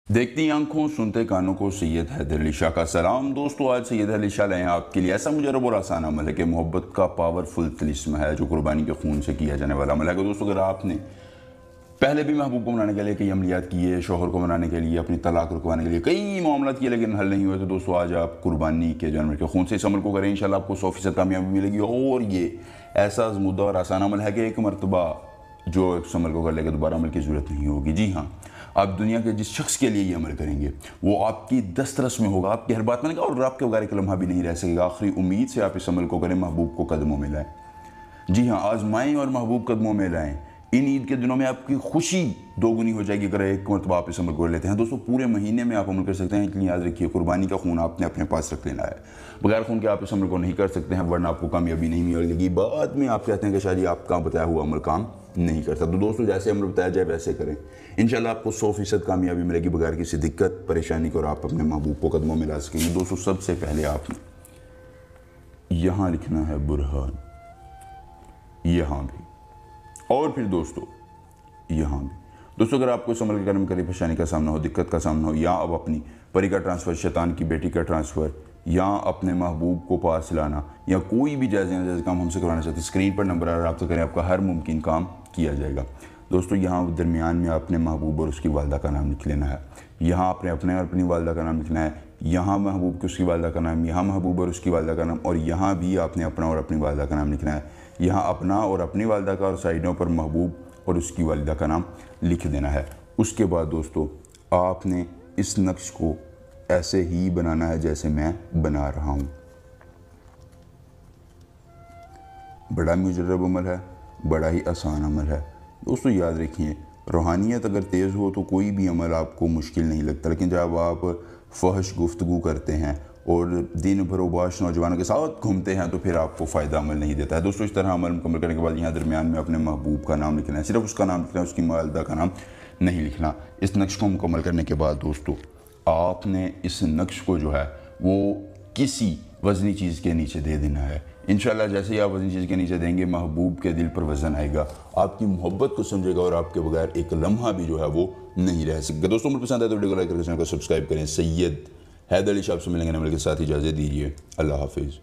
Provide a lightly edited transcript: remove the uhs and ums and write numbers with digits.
देखती आंखों सुनते कानों को सैयद हैदर अली शाह का सलाम। दोस्तों, आज सैयद हैदर अली शाह लाए हैं आपके लिए ऐसा मुजरब और आसान अमल है कि मोहब्बत का पावरफुल तिलिस्म है जो कुर्बानी के खून से किया जाने वाला अमल है। दोस्तों, अगर आपने पहले भी महबूब को मनाने के लिए कई अमलियात किए, शोहर को मनाने के लिए, अपनी तलाक रुकवाने के लिए कई मामला किए लेकिन हल नहीं हुए, तो दोस्तों आज आप कुर्बानी के जानवर के खून से इस अमल को करें। इंशाल्लाह आपको 100% कामयाबी मिलेगी। और ये ऐसा आज़मूदा और आसान अमल है कि एक मरतबा जो इस अमल को कर लेगा दोबारा अमल की ज़रूरत नहीं होगी। जी हाँ, आप दुनिया के जिस शख्स के लिए ये अमल करेंगे वो आपकी दस्तरस में होगा, आपकी हर बात मानेगा और आपके बगैर एक लम्हा भी नहीं रह सकेगा। आखिरी उम्मीद से आप इस अमल को करें, महबूब को कदमों में लाएं। जी हाँ, आजमाएं और महबूब कदमों में लाएं। इन ईद के दिनों में आपकी खुशी दोगुनी हो जाएगी अगर एक मरतबा आप इस अमल को लेते हैं। दोस्तों, पूरे महीने में आप अमल कर सकते हैं, लेकिन याद रखिए कुर्बानी का खून आपने अपने पास रख लेना है। बगैर खून के आप इस अमल को नहीं कर सकते हैं, वरना आपको कामयाबी नहीं मिलेगी। बाद में आप कहते हैं कि शायद आपका बताया हुआ अमल काम नहीं करता। तो दोस्तों, जैसे अमल बताया जाए वैसे करें, इंशाल्लाह आपको 100% कामयाबी मिलेगी बगैर किसी दिक्कत परेशानी के, और आप अपने महबूब को कदमों में ला सकेंगे। दोस्तों, सबसे पहले आपने यहाँ लिखना है बुरहान, यहाँ भी, और फिर दोस्तों यहाँ भी। दोस्तों, अगर आपको इस अमल के करने में कभी परेशानी का सामना हो, दिक्कत का सामना हो, या अब अपनी परी का ट्रांसफ़र, शैतान की बेटी का ट्रांसफ़र, या अपने महबूब को पास लाना, या कोई भी जायज़ काम हमसे करवाना चाहते हैं, स्क्रीन पर नंबर आ रहा है, रब्ता करें, आपका हर मुमकिन काम किया जाएगा। दोस्तों, यहाँ दरमियान में अपने महबूब और उसकी वालदा का नाम लिख लेना है। यहाँ आपने अपने और अपनी वालदा का नाम लिखना है, यहाँ महबूब की उसकी वालदा का नाम, यहाँ महबूब और उसकी वालदा का नाम, और यहाँ भी आपने अपना और अपनी वालदा का नाम लिखना है। यहाँ अपना और अपनी वालदा का, और साइडों पर महबूब और उसकी वालिदा का नाम लिख देना है। उसके बाद दोस्तों, आपने इस नक्श को ऐसे ही बनाना है जैसे मैं बना रहा हूँ। बड़ा मुजर्रब अमल है, बड़ा ही आसान अमल है। दोस्तों, याद रखिए, रूहानियत अगर तेज़ हो तो कोई भी अमल आपको मुश्किल नहीं लगता, लेकिन जब आप फहश गुफ्तगू करते हैं और दिन भर उबाश नौजवानों के साथ घूमते हैं तो फिर आपको फ़ायदा अमल नहीं देता है। दोस्तों, इस तरह अमल मुकम्मल करने के बाद यहाँ दरमियान में अपने महबूब का नाम लिखना है, सिर्फ उसका नाम लिखना है, उसकी वालिदा का नाम नहीं लिखना। इस नक्श को मुकम्मल करने के बाद दोस्तों, आपने इस नक्श को जो है वो किसी वज़नी चीज़ के नीचे दे देना है। इंशाल्लाह जैसे ही आप वज़नी चीज़ के नीचे देंगे, महबूब के दिल पर वज़न आएगा, आपकी मोहब्बत को समझेगा और आपके बगैर एक लम्हा भी जो है वो नहीं रह सकेगा। दोस्तों, मुझे पसंद आए तो वीडियो को लाइक करके चैनल को सब्सक्राइब करें। सैयद हैदर अली शाह से मिलेंगे, नंबर के साथ इजाज़त दीजिए। अल्लाह हाफिज़।